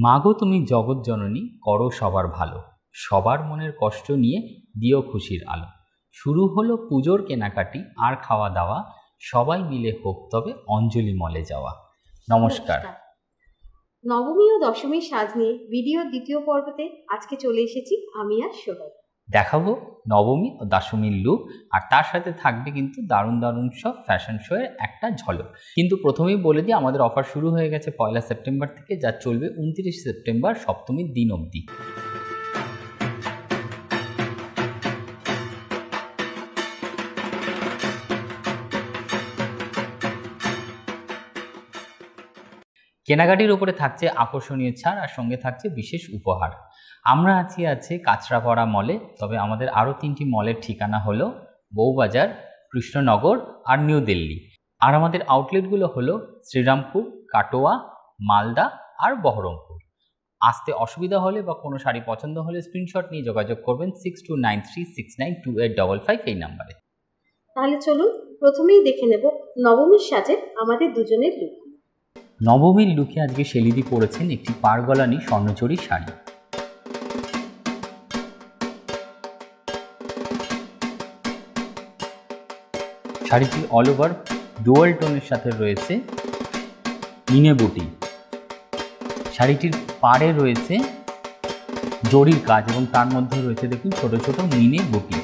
মাগো তুমি জগৎ জননী, করো সবার ভালো, সবার মনের কষ্ট নিয়ে দিও খুশির আলো। শুরু হলো পুজোর কেনাকাটি আর খাওয়া দাওয়া, সবাই মিলে হোক তবে অঞ্জলি মলে যাওয়া। নমস্কার। নবমী ও দশমীর সাজ নিয়ে ভিডিওর দ্বিতীয় পর্বতে আজকে চলে এসেছি আমি আর সোহম। দেখাবো নবমী ও দশমীর লুক, আর তার সাথে থাকবে কিন্তু দারুণ দারুণ সব ফ্যাশন শো এর একটা ঝলক। কিন্তু প্রথমেই বলে দিই, আমাদের অফার শুরু হয়ে গেছে 1 সেপ্টেম্বর থেকে, যা চলবে 29 সেপ্টেম্বর সপ্তমীর দিন অবধি। কেনাকাটির উপরে থাকছে আকর্ষণীয় ছাড়, আর সঙ্গে থাকছে বিশেষ উপহার। আমরা আছি কাঁচরাপাড়া মলে, তবে আমাদের আরও 3টি মলের ঠিকানা হলো বউবাজার, কৃষ্ণনগর আর নিউ দিল্লি। আর আমাদের আউটলেটগুলো হলো শ্রীরামপুর, কাটোয়া, মালদা আর বহরমপুর। আসতে অসুবিধা হলে বা কোনো শাড়ি পছন্দ হলে স্ক্রিনশট নিয়ে যোগাযোগ করবেন 6293692855 এই নাম্বারে। তাহলে চলুন প্রথমেই দেখে নেব নবমীর সাজে আমাদের দুজনের লুক। নবমীর লুকে আজকে শেলিদি পরেছেন একটি পারগলানি স্বর্ণচরী শাড়ি। শাড়িটি অল ওভার ডুয়াল টোনের সাথে রয়েছে মিনে বুটি। শাড়িটির পাড়ে রয়েছে জরির কাজ এবং তার মধ্যে রয়েছে দেখুন ছোট ছোট মিনে বুটি।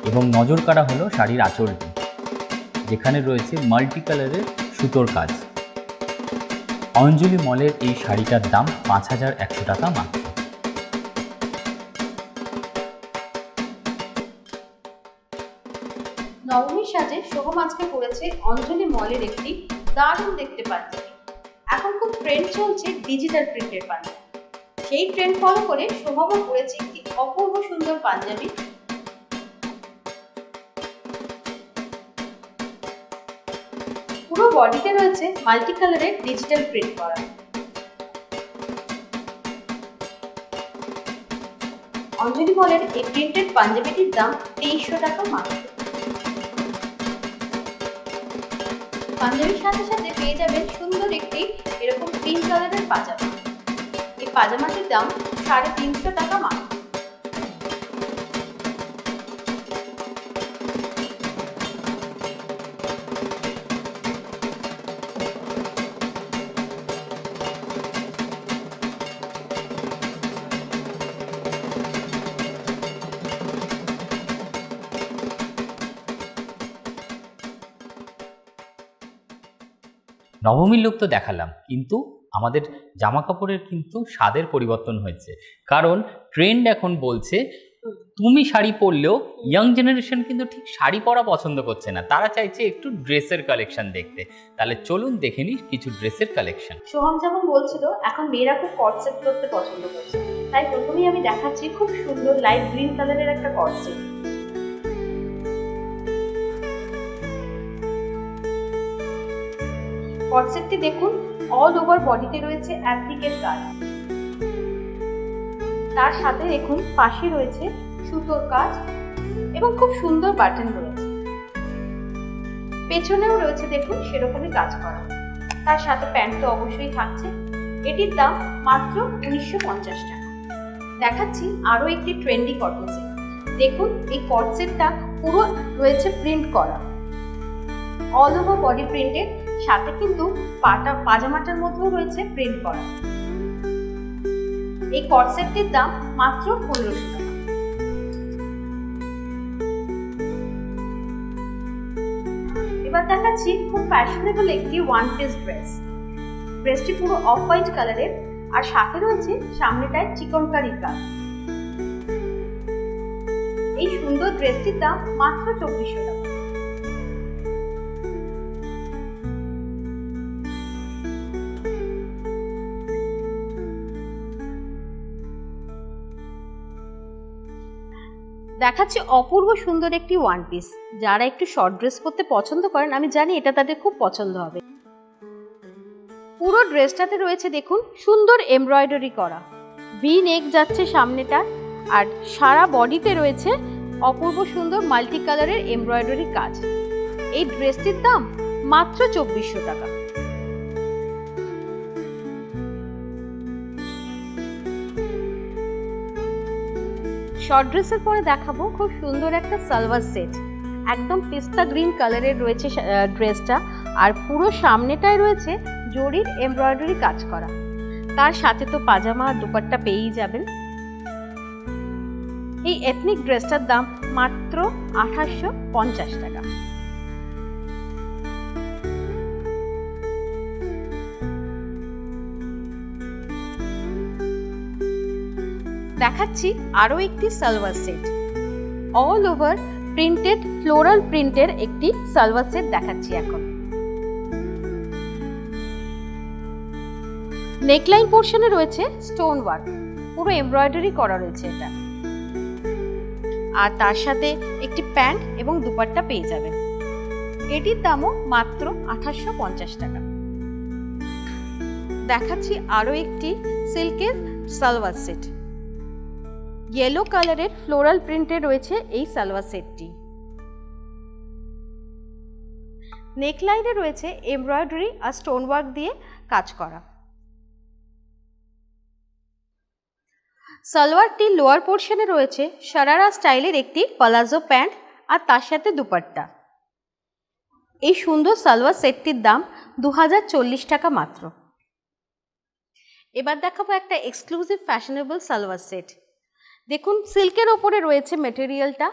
এবং নজর কাড়া হলো শাড়ির আঁচলটি, যেখানে রয়েছে মাল্টি কালারের সুতোর কাজ। অঞ্জলি মলের এই শাড়িটার দাম 5100 টাকা মাত্র। নবমীর সাজে সোহম আজকে পরেছে অঞ্জলি মলের একটি দারুণ দেখতে পাঞ্জাবি। এখন খুব ট্রেন্ড চলছে ডিজিটাল প্রিন্টের পাঞ্জাবি, সেই ট্রেন্ড ফলো করে সোহমও পরেছে একটি অপূর্ব সুন্দর পাঞ্জাবি। পুরো বডিতে রয়েছে মাল্টি কালারের ডিজিটাল প্রিন্ট করা। অঞ্জলি মলের এই প্রিন্টেড পাঞ্জাবিটির দাম 2300 টাকা মাত্র। পাঞ্জাবির সাথে সাথে পেয়ে যাবেন সুন্দর একটি এরকম পিঙ্ক কালারের পাজামা। এই পাজামাটির দাম 350 টাকা মাত্র। নবমীর লুক তো দেখালাম, কিন্তু আমাদের জামা কাপড়ের কিন্তু স্বাদের পরিবর্তন হয়েছে। কারণ ট্রেন্ড এখন বলছে তুমি শাড়ি পরলেও ইয়াং জেনারেশন কিন্তু ঠিক শাড়ি পরা পছন্দ করছে না, তারা চাইছে একটু ড্রেসের কালেকশন দেখতে। তাহলে চলুন দেখে নিই কিছু ড্রেসের কালেকশন। সোহম যেমন বলছিল এখন মেয়েরা খুব কর্ডসেট করতে পছন্দ করছে, তাই প্রথমেই আমি দেখাচ্ছি খুব সুন্দর লাইট গ্রিন কালারের একটা কর্ডসেট। কর্ডসেটটি দেখুন অল ওভার বডিতে রয়েছে অ্যাপ্লিকের কাজ, তার সাথে দেখুন পাশে রয়েছে সুতোর কাজ এবং খুব সুন্দর বাটন রয়েছে। পেছনেও রয়েছে দেখুন সেরকমই কাজ করা। তার সাথে প্যান্ট তো অবশ্যই থাকছে। এটির দাম মাত্র 1950 টাকা। দেখাচ্ছি আরো একটি ট্রেন্ডি কটন সেট। দেখুন এই কট সেটটা পুরো রয়েছে প্রিন্ট করা, অল ওভার বডি প্রিন্টেড, সাথে কিন্তু পাজামাটার মধ্যেও রয়েছে প্রিন্ট করা। এই কট সেটটির দাম মাত্র 1500 টাকা। এবার দেখাচ্ছি খুব ফ্যাশনেবল একটি ওয়ান পিস ড্রেস। ড্রেসটি পুরো অফ হোয়াইট কালারের, আর সাথে রয়েছে সামনেটায় চিকনকারি কাজ। এই সুন্দর ড্রেসটির দাম মাত্র 2400 টাকা। দেখাচ্ছি অপূর্ব সুন্দর একটি ওয়ান পিস। যারা একটু শর্ট ড্রেস পরতে পছন্দ করেন, আমি জানি এটা তাদের খুব পছন্দ হবে। পুরো ড্রেসটাতে রয়েছে দেখুন সুন্দর এমব্রয়ডারি করা, ভি নেক যাচ্ছে সামনেটা, আর সারা বডিতে রয়েছে অপূর্ব সুন্দর মাল্টি কালারের এমব্রয়ডারি কাজ। এই ড্রেসটির দাম মাত্র 2400 টাকা। শর্ট ড্রেসের পরে দেখাবো খুব সুন্দর একটা সালোয়ার সেট। একদম পেস্তা গ্রিন কালারের রয়েছে ড্রেসটা, আর পুরো সামনেটায় রয়েছে জরির এমব্রয়ডারি কাজ করা। তার সাথে তো পাজামা আর দুপাট্টা পেয়েই যাবেন। এই এথনিক ড্রেসটার দাম মাত্র 2850 টাকা। দেখাচ্ছি আরো একটি salwar set. All over printed floral প্রিন্টের একটি সালোয়ার সেট দেখাচ্ছি এখন। নেকলাইন পোর্শনে রয়েছে স্টোন ওয়ার্ক, পুরো এমব্রয়ডারি করা রয়েছে এটা, আর তার সাথে একটি প্যান্ট এবং দুপাট্টা পেয়ে যাবেন। এটির দামও মাত্র 2850 টাকা। দেখাচ্ছি আরো একটি সিল্কের সালোয়ার সেট। ইয়েলো কালারের ফ্লোরাল প্রিন্টে রয়েছে এই সালোয়ার সেটটি। নেকলাইনে রয়েছে এমব্রয়ডারি আর স্টোন ওয়ার্ক দিয়ে কাজ করা। সালোয়ারটির লোয়ার পোর্শনে রয়েছে শারারা স্টাইলের একটি পালাজো প্যান্ট আর তার সাথে দুপাট্টা। এই সুন্দর সালোয়ার সেটটির দাম 2040 টাকা মাত্র। এবার দেখাবো একটা এক্সক্লুসিভ ফ্যাশনেবল সালোয়ার সেট। দেখুন সিল্কের ওপরে রয়েছে মেটেরিয়ালটা,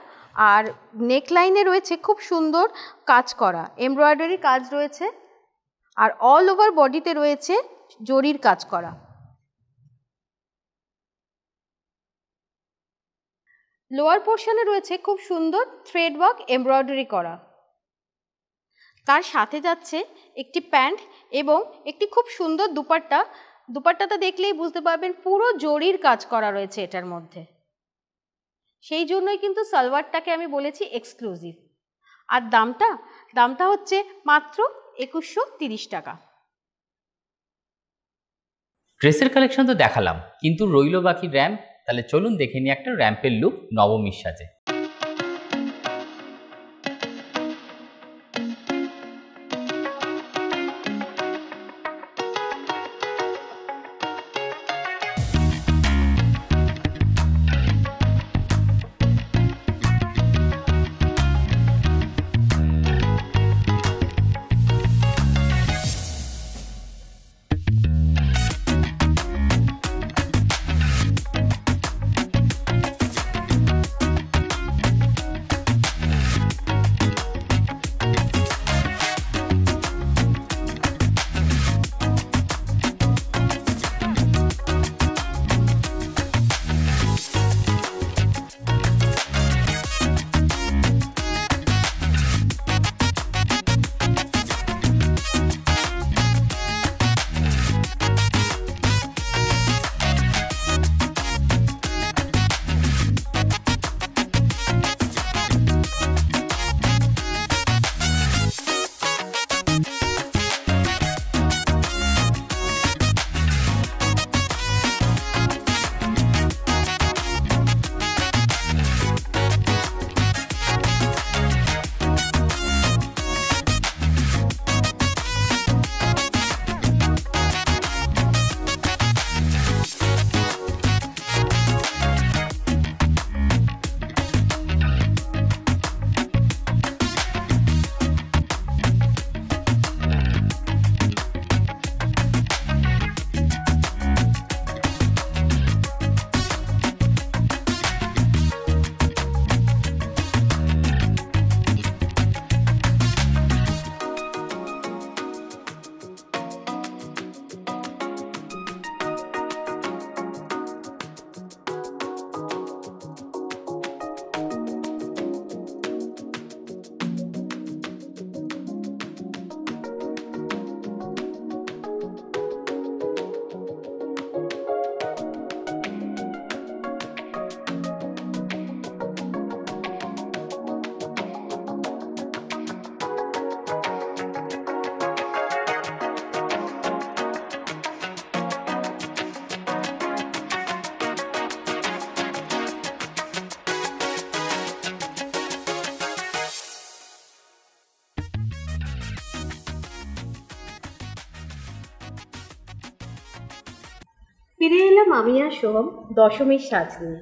আর নেকলাইনে রয়েছে খুব সুন্দর কাজ করা, এমব্রয়ডারি কাজ রয়েছে, আর অল ওভার বডিতে রয়েছে জরির কাজ করা। লোয়ার পোর্শনে রয়েছে খুব সুন্দর থ্রেড ওয়ার্ক এমব্রয়ডারি করা। তার সাথে যাচ্ছে একটি প্যান্ট এবং একটি খুব সুন্দর দুপাট্টা। দুপাট্টাটা দেখলেই বুঝতে পারবেন পুরো জরির কাজ করা রয়েছে এটার মধ্যে। সেই জন্যই কিন্তু সালোয়ারটাকে আমি বলেছি এক্সক্লুসিভ। আর দামটা হচ্ছে মাত্র 2130 টাকা। ড্রেসের কালেকশন তো দেখালাম, কিন্তু রইল বাকি র্যাম্প। তাহলে চলুন দেখে নিই একটা র্যাম্পের লুক নবমীর সাজে। ফিরে এলাম আমি আর সোহম দশমীর সাজ নিয়ে।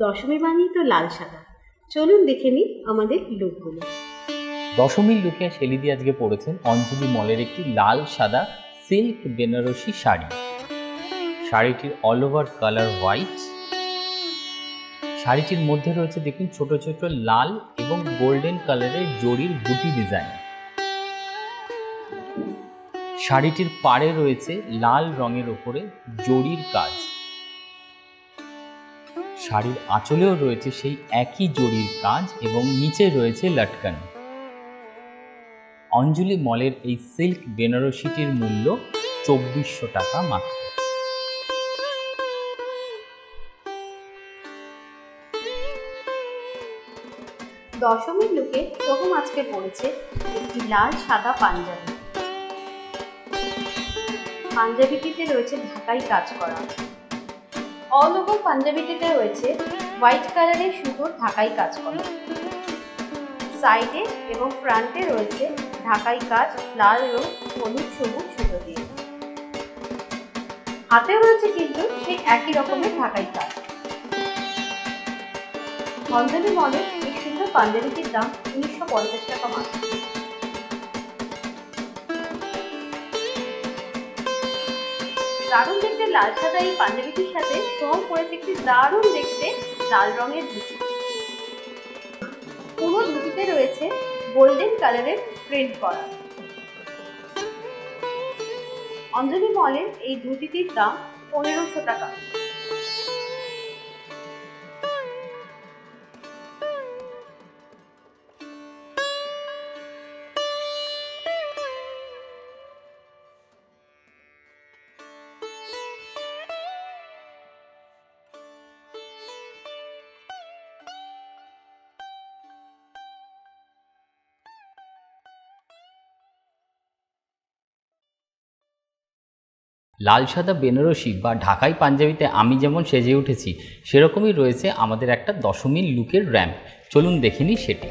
দশমী মানেই তো লাল সাদা। চলুন দেখে নিই আমাদের লুকগুলো। দশমীর লুকে শেলিদি আজকে পরেছেন অঞ্জলি মলের একটি লাল সাদা সিল্ক বেনারসি শাড়ি। শাড়িটির অল ওভার কালার হোয়াইট। শাড়িটির মধ্যে রয়েছে দেখুন ছোট ছোট লাল এবং গোল্ডেন কালারের জরির বুটি ডিজাইন। শাড়িটির পাড়ে রয়েছে লাল রঙের ওপরে জরির কাজ। শাড়ির আঁচলেও রয়েছে সেই একই জরির কাজ এবং নিচে রয়েছে লটকন। অঞ্জলি মলের এই সিল্ক বেনারসিটির মূল্য 2400 টাকা মাত্র। দশমীর লুকে সোহম আজকে পরেছে একটি লাল সাদা পাঞ্জাবি। পাঞ্জাবিটিতে রয়েছে ঢাকাই কাজ করা। অল ওভার পাঞ্জাবিটিতে রয়েছে হোয়াইট কালারের সুতোর ঢাকাই কাজ করা। সাইডে এবং ফ্রন্টে রয়েছে ঢাকাই কাজ লাল রং হলুদ সবুজ সুতো দিয়ে। হাতে রয়েছে কিন্তু সেই একই রকমের ঢাকাই কাজ। অঞ্জলি মলের এই সুন্দর পাঞ্জাবিটির দাম 1950 টাকা মাত্র। দারুণ দেখতে লাল সাদা এই পাঞ্জাবিটির সাথে সোহম পরেছে একটি দারুণ দেখতে লাল রঙের ধুতি। পুরো ধুতিতে রয়েছে গোল্ডেন কালারের প্রিন্ট করা। অঞ্জলি মলের এই ধুতিটির দাম 1500 টাকা। লাল সাদা বেনারসি বা ঢাকাই পাঞ্জাবিতে আমি যেমন সেজে উঠেছি সেরকমই রয়েছে আমাদের একটা দশমীর লুকের র্যাম্প। চলুন দেখে নিই সেটি।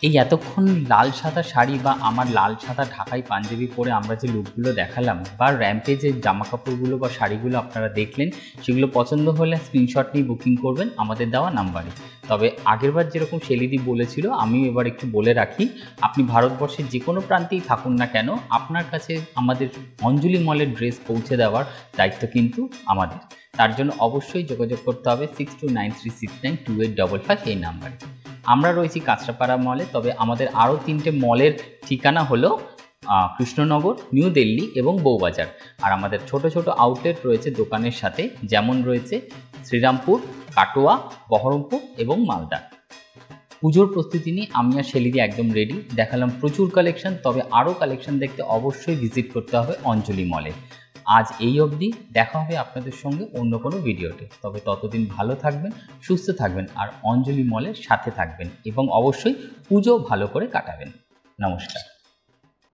এই এতক্ষণ লাল সাদা শাড়ি বা আমার লাল সাদা ঢাকাই পাঞ্জাবি পরে আমরা যে লুকগুলো দেখালাম বা র্যাম্পেজের জামা কাপড়গুলো বা শাড়িগুলো আপনারা দেখলেন, সেগুলো পছন্দ হলে স্ক্রিনশট নিয়ে বুকিং করবেন আমাদের দেওয়া নাম্বারে। তবে আগেরবার যেরকম শেলিদি বলেছিল, আমিও এবার একটু বলে রাখি, আপনি ভারতবর্ষের যে কোনো প্রান্তেই থাকুন না কেন, আপনার কাছে আমাদের অঞ্জলি মলের ড্রেস পৌঁছে দেওয়ার দায়িত্ব কিন্তু আমাদের। তার জন্য অবশ্যই যোগাযোগ করতে হবে 6293692855 এই নাম্বারে। আমরা রয়েছি কাঁচরাপাড়া মলে, তবে আমাদের আরও 3টে মলের ঠিকানা হলো কৃষ্ণনগর, নিউ দিল্লি এবং বউবাজার। আর আমাদের ছোট ছোট আউটলেট রয়েছে দোকানের সাথে, যেমন রয়েছে শ্রীরামপুর, কাটোয়া, বহরমপুর এবং মালদা। পুজোর প্রস্তুতি নিয়ে আমি আর শেলিদি একদম রেডি। দেখালাম প্রচুর কালেকশন, তবে আরও কালেকশন দেখতে অবশ্যই ভিজিট করতে হবে অঞ্জলি মলে। আজ এই অবধি, দেখা হবে আপনাদের সঙ্গে অন্য কোনো ভিডিওতে। তবে ততদিন ভালো থাকবেন, সুস্থ থাকবেন আর অঞ্জলি মলের সাথে থাকবেন এবং অবশ্যই পুজো ভালো করে কাটাবেন। নমস্কার।